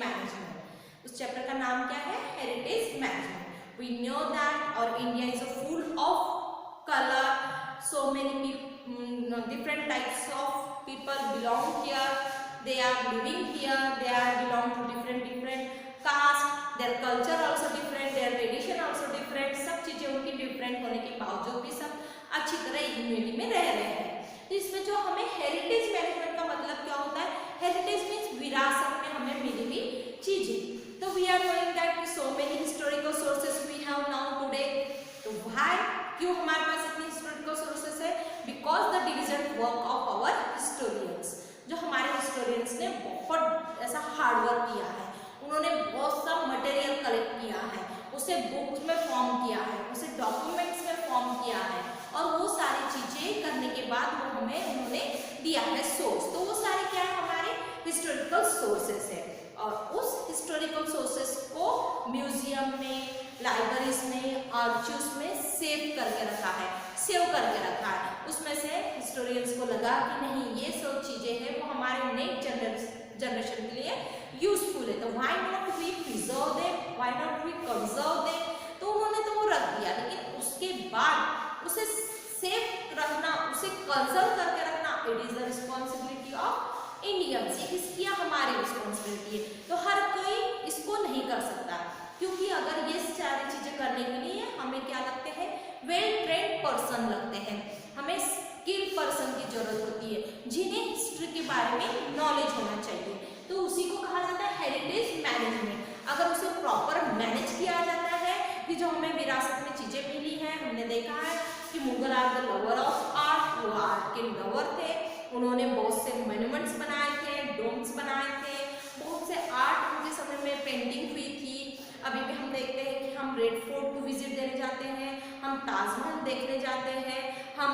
Management. उस chapter का नाम क्या है? Heritage management. We know that और India is full of colour, so many different types of people belong here, they are living here, they are belong to different caste, their culture also different, their tradition also different, सब चीजें उनकी different होने के बावजूद भी सब अच्छी तरह यूनिटी में रह रहे हैं। तो इसमें जो हमें हेरिटेज मैनेजमेंट का मतलब क्या होता है? हेरिटेज मीन्स विरासत में हमें मिली हुई चीजें। तो we are knowing that so many historical sources we have now today. तो व्हाई, क्यों हमारे पास इतनी हिस्टोरिकल सोर्सेस है? Because the diligent work of our historians. जो हमारे हिस्टोरियंस ने बहुत ऐसा हार्ड वर्क किया है, उन्होंने बहुत सा मटेरियल कलेक्ट किया है, उसे बुक्स में फॉर्म किया है, उसे डॉक्यूमेंट्स में फॉर्म किया है, और वो सारी चीजें करने के बाद वो हमें उन्होंने दिया है सोर्स। तो वो सारे क्या है? हमारे हिस्टोरिकल सोर्सेस है। और उस हिस्टोरिकल सोर्सेस को म्यूजियम में, लाइब्रेरीज में, आर्chives में सेव करके रखा है, सेव करके रखा है। उसमें से हिस्टोरियंस को लगा कि नहीं, ये सब चीजें हैं वो हमारे नेक्स्ट जनरेशन के लिए यूजफुल है, तो why not we preserve them, why not we conserve them. तो उन्होंने तो वो रख दिया, लेकिन उसके बाद उसे सेव रखना, उसे कंजर्व करके रखना, it is the responsibility of Indians. ये किसकी हमारी रिस्पॉन्सिबिलिटी है। तो हर कोई इसको नहीं कर सकता, क्योंकि अगर ये सारी चीजें करने के लिए हमें क्या लगते हैं? वेल ट्रेन्ड पर्सन लगते हैं, हमें स्किल पर्सन की जरूरत होती है, जिन्हें हिस्ट्री के बारे में नॉलेज होना चाहिए। तो उसी को कहा जाता है हेरिटेज मैनेजमेंट। अगर उसे प्रॉपर मैनेज किया जाता है कि जो हमें विरासत में चीजें मिली हैं, हमने देखा है कि Mughal are the lover of art, वो आर्ट के लवर थे, उन्होंने बहुत से मॉन्यूमेंट्स बनाए थे, डोम्स बनाए थे, बहुत से आर्ट उनके समय में पेंटिंग हुई थी। अभी भी हम देखते हैं कि हम रेड फोर्ट को विजिट देने जाते हैं, हम ताजमहल देखने जाते हैं, हम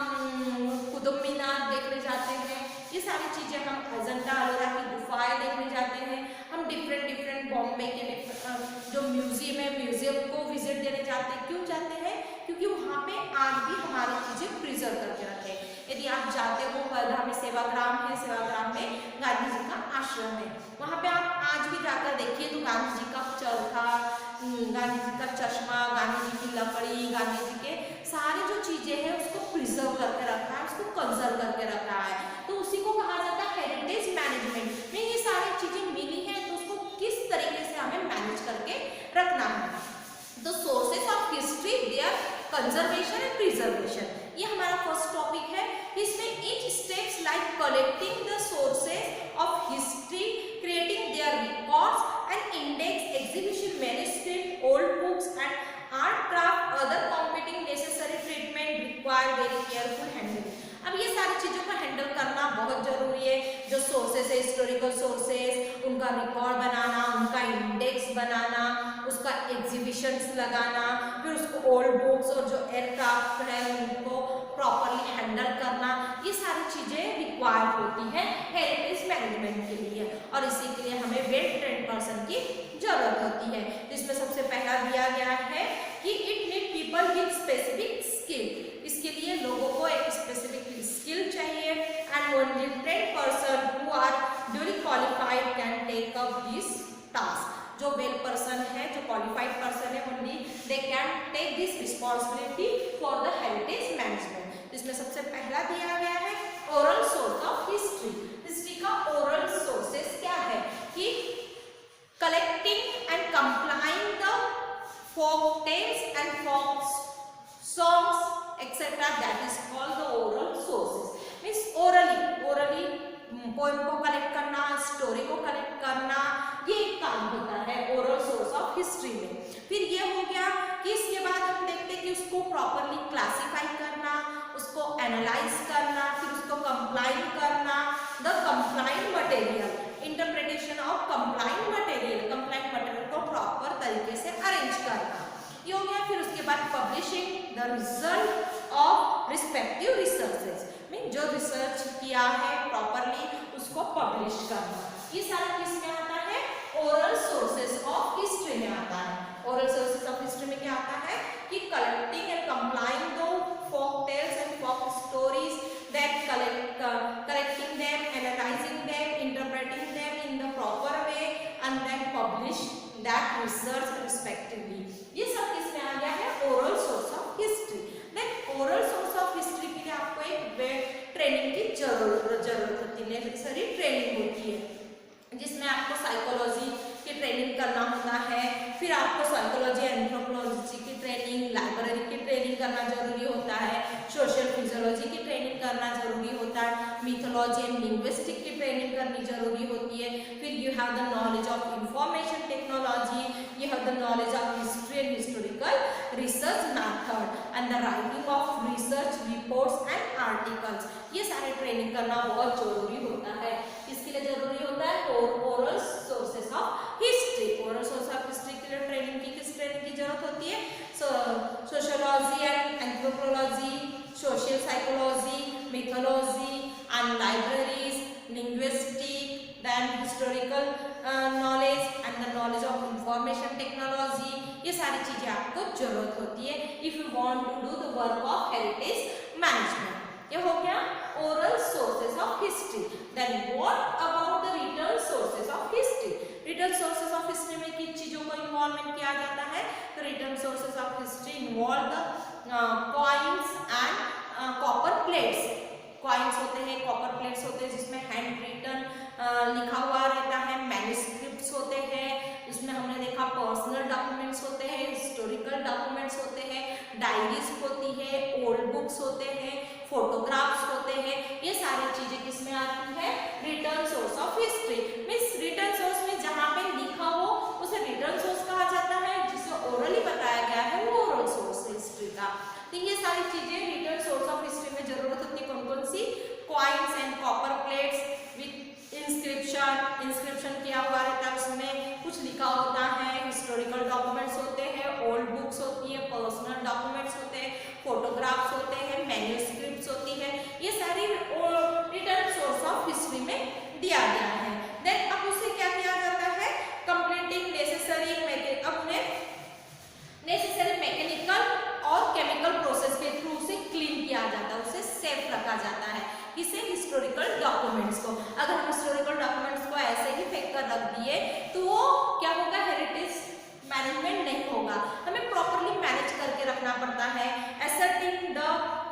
कुतुब मीनार देखने जाते हैं, ये सारी चीज़ें, हम अजंता एलोरा की गुफाएं देखने जाते हैं, हम डिफरेंट बॉम्बे के जो म्यूजियम है, म्यूजियम को विजिट देने जाते हैं। क्यों जाते हैं? क्योंकि वहाँ पे आज भी हमारी चीज़ें प्रिजर्व करके रखे हैं। यदि आप जाते हो, वर्धा में सेवाग्राम है, सेवाग्राम में गांधी जी का आश्रम है, वहाँ पे आप आज भी जाकर देखिए तो गांधी जी का चरखा, गांधी जी का चश्मा, गांधी जी की लकड़ी, गांधी जी के सारी जो चीजें हैं उसको प्रिजर्व करके रखा है, उसको कंजर्व करके रखा है। तो उसी को कहा जाता है हेरिटेज मैनेजमेंट। में ये सारी चीजें मिली हैं तो उसको किस तरीके से हमें मैनेज करके रखना है। तो sources of history, there conservation and preservation, ये हमारा फर्स्ट टॉपिक है। इसमें each steps like collecting the sources of history, creating their records and index, exhibition, manuscript, old books and art craft, other competing necessary treatment require very careful handling. अब ये सारी चीज़ों को handle करना बहुत जरूरी है। जो सोर्सेस है, हिस्टोरिकल सोर्सेस, उनका रिकॉर्ड बनाना, उनका इंडेक्स बनाना, उसका एग्जीबिशंस लगाना, फिर उसको ओल्ड बुक्स और जो एयरक्राफ्ट है उनको प्रॉपरली हैंडल करना, ये सारी चीज़ें रिक्वायर होती हैं हेरिटेज मैनेजमेंट के लिए, और इसी के लिए हमें वेल ट्रेन्ड पर्सन की जरूरत होती है। तो इसमें सबसे पहला दिया गया है कि it need people with specific skill. इसके लिए लोगों को एक स्पेसिफिक स्किल चाहिए, and only trained person who are duly qualified can take up this task. जो वेल पर्सन है, जो क्वालिफाइड पर्सन है, only they can take this responsibility for the heritage management. इसमें सबसे पहला दिया गया है oral source of history. History का ओरल सोर्सेस क्या है? कि collecting and compiling the folk tales and folk songs etc, that is called the oral sources. means orally poem को कलेक्ट करना, स्टोरी को कलेक्ट करना, ये एक काम होता है ओरल सोर्स ऑफ हिस्ट्री में। फिर ये हो गया कि इसके बाद हम देखते हैं कि उसको प्रॉपरली क्लासिफाई करना, उसको एनालाइज करना, फिर उसको कंप्लाइन करना, the compiled material, interpretation of compiled material, compiled material को प्रॉपर तरीके से अरेंज करना, ये हो गया। फिर उसके बाद publishing the result of respective researches, mean जो रिसर्च किया है प्रॉपरली उसको पब्लिश करना, ये सारा किस में आता है? ओरल सोर्सेस ऑफ हिस्ट्री में आता है। ओरल सोर्सेस ऑफ हिस्ट्री में क्या आता है कि कलेक्टिंग एंड कंप्लाइंग दो folk tales and folk stories, that collecting them, analyzing them, interpreting them in the proper way, and then publish that research respectively. ये सब किसमें आ गया है? oral source of history. Then oral source of history के लिए आपको एक training की जरूरत होती है, नेसेसरी ट्रेनिंग होती है, जिसमें आपको साइकोलॉजी की ट्रेनिंग करना होता है, फिर आपको साइकोलॉजी एंथ्रोपोलॉजी की ट्रेनिंग, लाइब्रेरी की ट्रेनिंग करना जरूरी होता है, सोशल फिजियोलॉजी की ट्रेनिंग करना जरूरी होता है, मिथोलॉजी एंड लिंग्विस्टिक की ट्रेनिंग करनी जरूरी होती है, फिर you have the knowledge of information technology, you have the knowledge of history and historical research method and the writing of research reports and articles. ये सारे ट्रेनिंग करना बहुत जरूरी होता है। इसके लिए जरूरी होता है oral sources of history. Oral source of history के लिए ट्रेनिंग की किस ट्रेनिंग की जरूरत होती है? Sociology and anthropology, social psychology, mythology and libraries, linguistic, then historical knowledge and the knowledge of information technology, ये सारी चीजें आपको जरूरत होती है if you want to do the work of heritage management. ये हो गया oral sources of history. Then what about the written sources of history? Written sources of history में किन चीजों को इन्वॉल्वमेंट किया जाता है? तो written sources of history involve the coins and copper plates. Coins होते हैं, कॉपर प्लेट्स होते हैं जिसमें हैंड रिटन लिखा हुआ रहता है, मैन्युस्क्रिप्ट्स होते हैं, इसमें हमने देखा पर्सनल डॉक्यूमेंट्स होते हैं, हिस्टोरिकल डॉक्यूमेंट्स होते हैं, डायरीज होती है, ओल्ड बुक्स होते हैं, फोटोग्राफ्स होते हैं, ये सारी चीजें किसमें आती है? Written source of history. Means written source में जहां पे लिखा हो उसे रिटन सोर्स कहा जाता है, जिसे ओरली बताया गया है वो ओरल सोर्स हिस्ट्री का। तो ये सारी चीजें रिटन सोर्स ऑफ हिस्ट्री में जरूरत होती है। कौन कौन सी? Coins and copper plates with inscription किया हुआ रहता है, उसमें कुछ लिखा होता है, हिस्टोरिकल डॉक्यूमेंट्स होते हैं, ओल्ड बुक्स होती है, पर्सनल डॉक्यूमेंट्स होते हैं, फोटोग्राफ्स होते हैं, मैन्युस्क्रिप्ट्स होती है, ये सारी रिटन सोर्स ऑफ हिस्ट्री में दिया गया है। देन अब उसे क्या किया जाता है? कंप्लीटिंग नेसेसरी अब उन्हें नेसेसरी मैकेनिकल और केमिकल प्रोसेस के थ्रू उसे क्लीन किया जाता है, उसे सेफ रखा जाता है। किसे? हिस्टोरिकल डॉक्यूमेंट्स को। अगर हम हिस्टोरिकल डॉक्यूमेंट्स को ऐसे ही फेंक कर रख दिए तो वो क्या होगा? हेरिटेज मैनेजमेंट नहीं होगा। हमें प्रॉपर्ली मैनेज करके रखना पड़ता है। Asserting the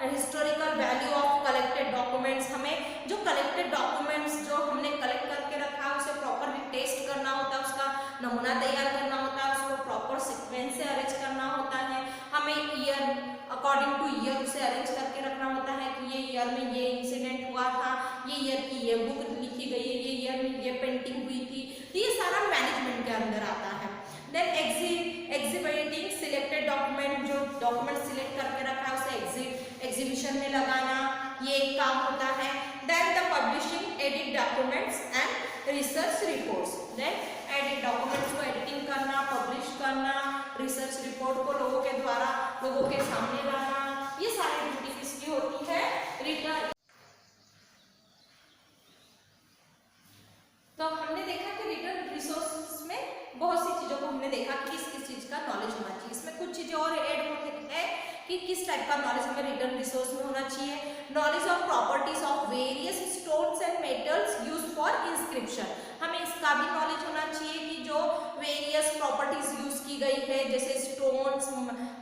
historical value of collected documents, हमें जो कलेक्टेड डॉक्यूमेंट्स जो हमने कलेक्ट करके रखा है उसे प्रॉपरली टेस्ट करना होता है, उसका नमूना तैयार करना होता है, उसको प्रॉपर सीक्वेंस से अरेंज करना होता है, हमें ईयर अकॉर्डिंग टू ईयर उसे अरेंज करके रखना होता है कि ये ईयर में ये इंसिडेंट हुआ था, ये ईयर की ये बुक लिखी गई है, ये ईयर में ये पेंटिंग हुई थी। तो ये सारा मैनेजमेंट के अंदर आता है। देन एग्जिबिटिंग सिलेक्टेड डॉक्यूमेंट, जो डॉक्यूमेंट सिलेक्ट करके रखा है उसे एग्जीबिशन में लगाना, ये एक काम होता है। Then the publishing edit documents and research reports. Then edit documents को एडिटिंग करना, पब्लिश करना, रिसर्च रिपोर्ट को लोगों के द्वारा लोगों के सामने लाना, ये सारी ड्यूटी किसकी होती है? रिटन। तो हमने देखा कि रिटन रिसोर्सेज में बहुत सी चीजों को हमने देखा कि किस किस चीज का नॉलेज होना चाहिए। इसमें कुछ चीजें और ऐड होती है कि किस टाइप का नॉलेज हमें रिटन रिसोर्स में होना चाहिए। Knowledge of properties of various stones and metals used for inscription, हमें इसका भी नॉलेज होना चाहिए कि जो वेरियस प्रॉपर्टीज यूज की गई है जैसे स्टोन्स,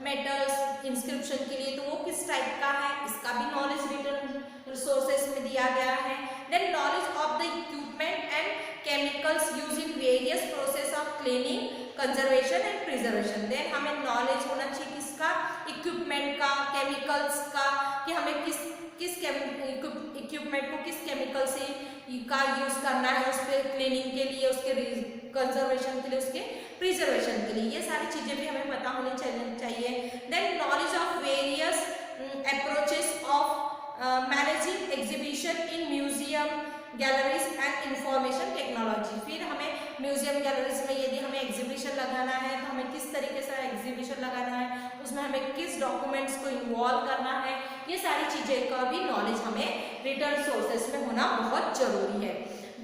मेटल्स इंस्क्रिप्शन के लिए, तो वो किस टाइप का है, इसका भी नॉलेज रिटन रिसोर्सेज में दिया गया है। Then knowledge of the equipment and chemicals use in various process of cleaning, conservation and preservation. Then हमें नॉलेज होना चाहिए किसका? इक्विपमेंट का, केमिकल्स का, कि हमें किस इक्विपमेंट को किस केमिकल से का यूज करना है, उस पर क्लीनिंग के लिए, उसके कंजर्वेशन के लिए, उसके प्रिजर्वेशन के लिए, ये सारी चीजें भी हमें पता होनी चाहिए। Then knowledge of various approaches of managing exhibition in museum, galleries and information technology. फिर हमें म्यूजियम गैलरीज में यदि हमें एग्जीबिशन लगाना है तो हमें किस तरीके से एग्जीबिशन लगाना है, उसमें हमें किस डॉक्यूमेंट्स को इन्वॉल्व करना है, ये सारी चीजें का भी नॉलेज हमें रिटन सोर्सेस में होना बहुत जरूरी है।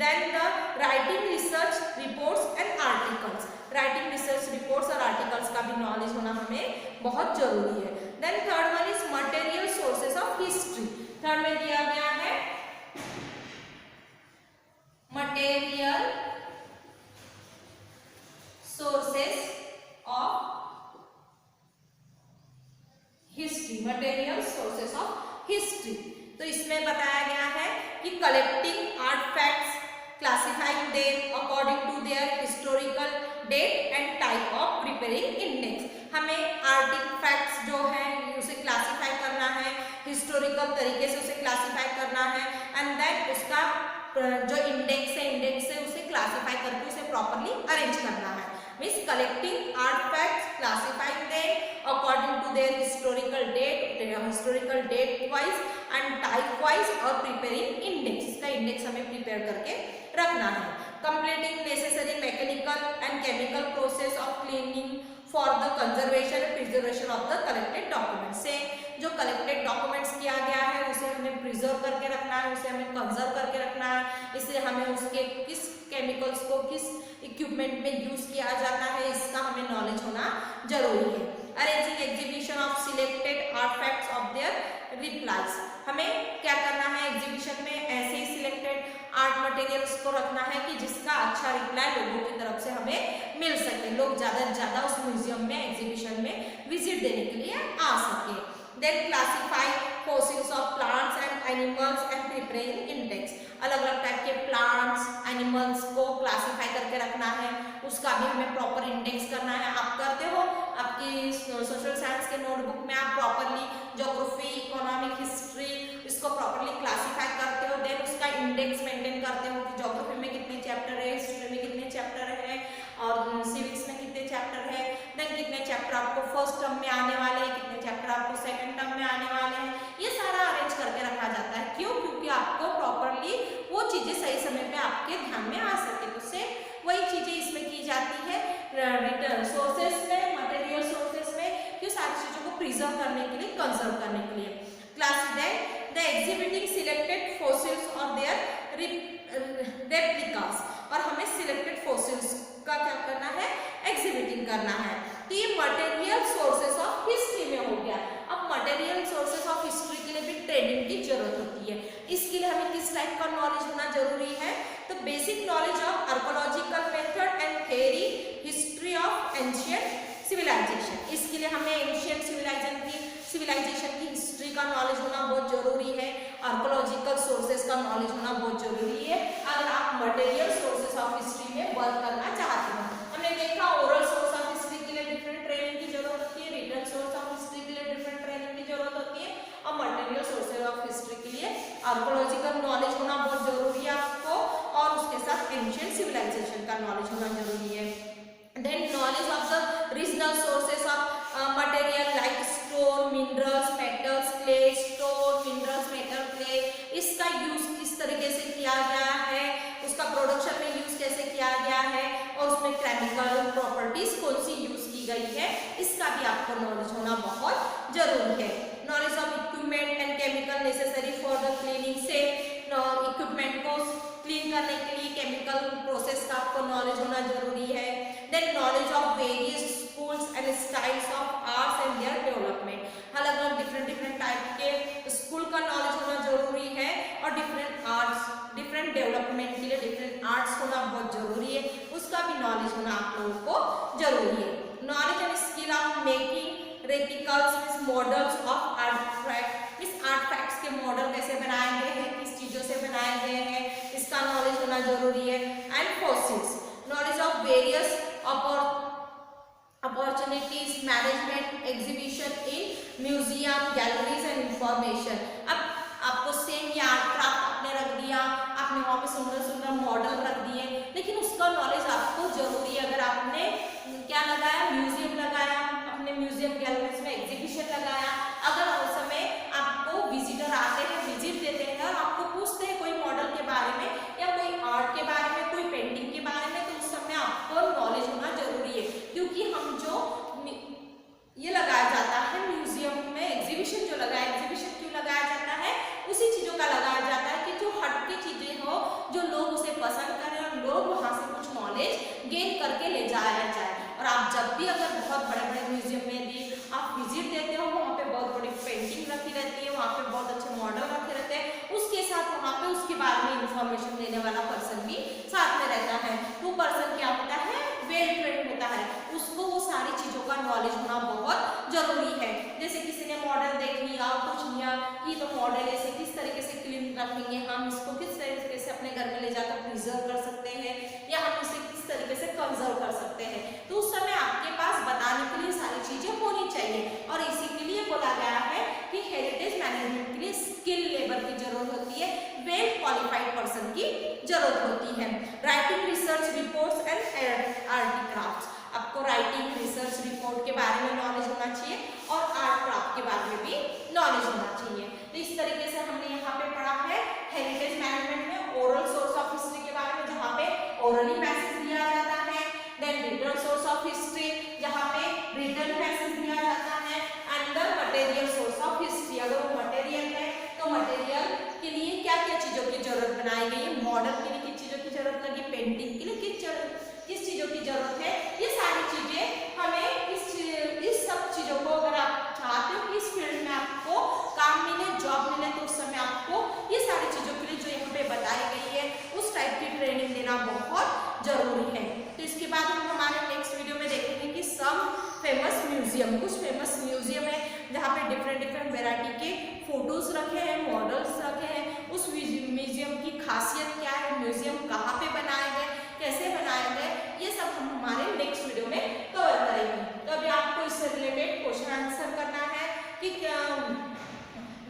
Then the writing research reports and articles, writing research reports और आर्टिकल्स का भी नॉलेज होना हमें बहुत जरूरी है। Then third one is material sources of history. Third में दिया गया है मटेरियल इसमें बताया गया है कि collecting art facts, classifying them according to their historical date and type of preparing index. हमें आर्टिफैक्ट्स जो है उसे क्लासिफाई करना है, हिस्टोरिकल तरीके से उसे क्लासिफाई करना है, एंड देन उसका जो इंडेक्स है उसे क्लासिफाई करके उसे प्रॉपरली अरेंज करना है। Means collecting artifacts, classifying them according to their historical date wise and type wise और प्रिपेयरिंग इंडेक्स, इसका इंडेक्स हमें प्रिपेयर करके रखना है। Completing necessary mechanical and chemical process of cleaning for the conservation and preservation of the collected documents. से जो collected documents किया गया है उसे हमें प्रिजर्व करके रखना है, उसे हमें कंजर्व करके रखना है, इसलिए हमें उसके किस केमिकल्स को किस इक्विपमेंट में यूज किया जाता है इसका हमें नॉलेज होना जरूरी है। Arranging exhibition of selected artifacts of their replies, हमें क्या करना है एग्जीबिशन में ऐसे ही सिलेक्टेड आर्ट मटेरियल्स को रखना है कि जिसका अच्छा रिप्लाई लोगों की तरफ से हमें मिल सके, लोग ज़्यादा से ज़्यादा उस म्यूजियम में एग्जीबिशन में विजिट देने के लिए आ सके। Then classify fossils of plants and animals and preparing index, अलग अलग टाइप के प्लांट्स एनिमल्स को क्लासिफाई करके रखना है, उसका भी हमें प्रॉपर इंडेक्स करना है। आप करते हो आपकी सोशल साइंस के नोटबुक में, आप प्रॉपरली ज्योग्राफी, इकोनॉमिक, हिस्ट्री इसको प्रॉपरली क्लासिफाई करते हो, देन उसका इंडेक्स मेंटेन करते हो कि ज्योग्राफी में कितने चैप्टर है, हिस्ट्री में कितने चैप्टर है और सिविक्स में कितने चैप्टर है, देन कितने चैप्टर आपको फर्स्ट टर्म में आने वाले हैं, कितने चैप्टर आपको सेकंड टर्म में आने वाले हैं, ये सारा अरेंज करके रखा जाता है। क्यों? क्योंकि आपको प्रॉपरली वो चीजें सही समय पे आपके ध्यान में आ सके, तो से वही चीजें इसमें की जाती है रिटर्न सोर्सेस में, मटेरियल सोर्सेस में, कि सारी चीजों को प्रिजर्व करने के लिए, कंजर्व करने के लिए। Class the exhibiting selected fossils और देयर रेप्लिकास, और हमें सिलेक्टेड फॉसिल्स का क्या करना है एग्जिबिटिंग करना है। तो ये मटेरियल सोर्सेस ऑफ हिस्ट्री में हो गया। अब मटेरियल सोर्सेस ऑफ हिस्ट्री के लिए भी ट्रेनिंग की जरूरत होती है, इसके लिए हमें किस टाइप का नॉलेज होना जरूरी है, तो basic knowledge of archaeological method and theory history of ancient civilization, इसके लिए हमें एंशिएंट सिविलाइजेशन की हिस्ट्री का नॉलेज होना बहुत जरूरी है, आर्कोलॉजिकल सोर्सेस का नॉलेज होना बहुत जरूरी है अगर आप मटेरियल सोर्सेस ऑफ हिस्ट्री में वर्क करना चाहते हो। हमने देखा ओरल सोर्स ऑफ हिस्ट्री के लिए डिफरेंट ट्रेनिंग की जरूरत होती है, रिटन सोर्स ऑफ हिस्ट्री के लिए डिफरेंट ट्रेनिंग की जरूरत होती है, और मटेरियल सोर्सेज ऑफ हिस्ट्री के लिए आर्कोलॉजिकल नॉलेज होना बहुत जरूरी है आपको, और उसके साथ एंशिएंट सिविलाइजेशन का नॉलेज होना जरूरी है। Then knowledge of the regional sources of material like stone, minerals, metals, clay, stone, minerals, metal, clay, इसका यूज किस तरीके से किया गया है, उसका प्रोडक्शन में यूज कैसे किया गया है, और उसमें केमिकल प्रॉपर्टीज कौन सी यूज की गई है, इसका भी आपको नॉलेज होना बहुत जरूरी है। Knowledge of equipment and chemical necessary for the cleaning, से इक्विपमेंट को क्लीन करने के लिए केमिकल प्रोसेस का आपको नॉलेज होना जरूरी है। Then knowledge of various schools and styles of arts and their development, अलग अलग डिफरेंट टाइप के स्कूल का नॉलेज होना जरूरी है, और डिफरेंट आर्ट्स, डिफरेंट डेवलपमेंट के लिए डिफरेंट आर्ट्स होना बहुत जरूरी है, उसका भी नॉलेज होना आप लोगों को जरूरी है। Knowledge and skill of making replicas, models of artefact, इस आर्टिफैक्ट्स के मॉडल कैसे बनाए गए हैं, किस चीजों से बनाए गए हैं, इसका नॉलेज होना जरूरी है। And fossils, knowledge of various opportunities management exhibition in museum, galleries and information. अब आपको सेम ये आर्ट क्राफ्ट आपने रख दिया, आपने वहाँ पे सुंदर सुंदर मॉडल रख दिए, लेकिन उसका नॉलेज आपको जरूरी है। अगर आपने क्या लगाया, म्यूजियम लगाया, अपने म्यूजियम गैलरीज में एग्जीबिशन लगाया, अगर उस समय आपको विजिटर आते हैं, विजिट देते हैं और आपको पूछते हैं कोई मॉडल के बारे में या कोई आर्ट के बारे में, कोई पेंटिंग के बारे में, तो उस समय आपको नॉलेज होना जरूरी है। क्योंकि हम जो ये लगाया जाता है म्यूजियम में, एग्जीबिशन जो लगाया, एग्जीबिशन क्यों लगाया जाता है, उसी चीजों का लगाया जाता है कि जो हटके चीजें हो, जो लोग उसे पसंद करें और लोग वहां से कुछ नॉलेज गेन करके ले जाया जाए। और आप जब भी अगर बहुत बड़े बड़े म्यूजियम में भी आप विजिट देते हो, वहाँ पे बहुत बड़ी पेंटिंग रखी रहती है, वहाँ पे बहुत अच्छे मॉडल रखे रहते हैं, उसके साथ वहाँ पे उसके बारे में इंफॉर्मेशन देने वाला पर्सन भी साथ में रहता है। वो पर्सन क्या होता है, वेल ट्रेंड होता है, उसको वो सारी चीजों का नॉलेज होना बहुत जरूरी है। जैसे किसी ने मॉडल देख लिया, कुछ लिया, ये तो मॉडल ऐसे किस तरीके से क्लीन रखेंगे, हम इसको किस तरीके से अपने घर में ले जाकर प्रिजर्व कर सकते हैं या हम इसे किस तरीके से कंजर्व कर सकते हैं, तो उस समय आपके पास बताने के लिए सारी चीजें होनी चाहिए। और इसी के लिए बोला गया है कि हेरिटेज मैनेजमेंट के लिए स्किल लेबर की जरूरत होती है, वेल क्वालिफाइड पर्सन की जरूरत होती है। Writing research reports and art craft, आपको राइटिंग रिसर्च रिपोर्ट के बारे में नॉलेज होना चाहिए और आर्ट क्राफ्ट के बारे में भी नॉलेज होना चाहिए। तो इस तरीके से हमने यहाँ पे पढ़ा है हेरिटेज मैनेजमेंट में ओरल सोर्स ऑफ हिस्ट्री के बारे में, जहाँ पे ओरली मैसेज दिया जाता है। Then written source of history, जहाँ पे रिटन मैसेज दिया जाता है। And the material source of history, अगर वो मटेरियल है तो मटेरियल के लिए क्या क्या चीजों की जरूरत बनाई गई है, मॉडल के लिए किस चीजों की जरूरत लगी, पेंटिंग के लिए किस चीजों की जरूरत है, ये सारी चीजें हमें इस सब चीजों को, अगर आप चाहते हो कि इस फील्ड में आपको काम मिले, जॉब मिले, तो उस समय आपको ये सारी चीजों के लिए जो यहाँ पे बताई गई है उस टाइप की ट्रेनिंग देना बहुत जरूरी है। तो इसके बाद हम हमारे नेक्स्ट वीडियो में देखेंगे कि सम फेमस म्यूजियम, कुछ फेमस म्यूजियम है जहाँ पे डिफरेंट वेराइटी के फोटोज रखे हैं, मॉडल्स रखे हैं, उस म्यूजियम की खासियत क्या है, म्यूजियम कहाँ पे बनाए गए, कैसे बनाए गए, ये सब हम हमारे नेक्स्ट वीडियो में कवर करेंगे। तो अभी आपको इससे रिलेटेड क्वेश्चन आंसर करना है कि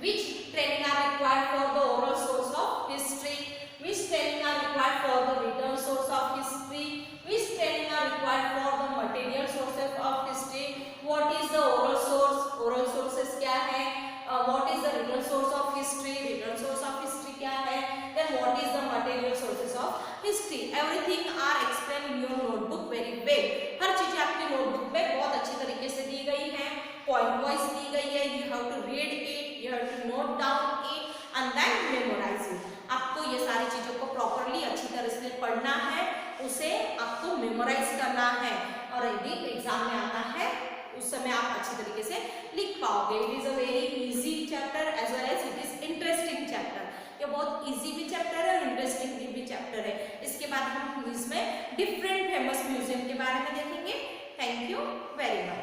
which training are required for the oral source of history, which training are required for the written source of history, which training are required for the material sources of history, what is the oral source, oral sources क्या है, what is the written source of history, written source of history क्या है, then what is the material sources of history, everything are explain in your notebook very well. हर चीज आपकी notebook में बहुत अच्छी तरीके से दी गई है, पॉइंट वाइज दी गई है, you have to read it, you have to note down it and then memorize it. आपको ये सारी चीजों को प्रॉपर्ली अच्छी तरह से पढ़ना है, उसे आपको मेमोराइज करना है, और यदि एग्जाम में आता है उस समय आप अच्छी तरीके से लिख पाओगे। It is a very easy chapter as well as it is interesting chapter, ये बहुत इजी भी चैप्टर है और इंटरेस्टिंग भी चैप्टर है। इसके बाद हम इसमें डिफरेंट फेमस म्यूजियम के बारे में देखेंगे। Thank you very much.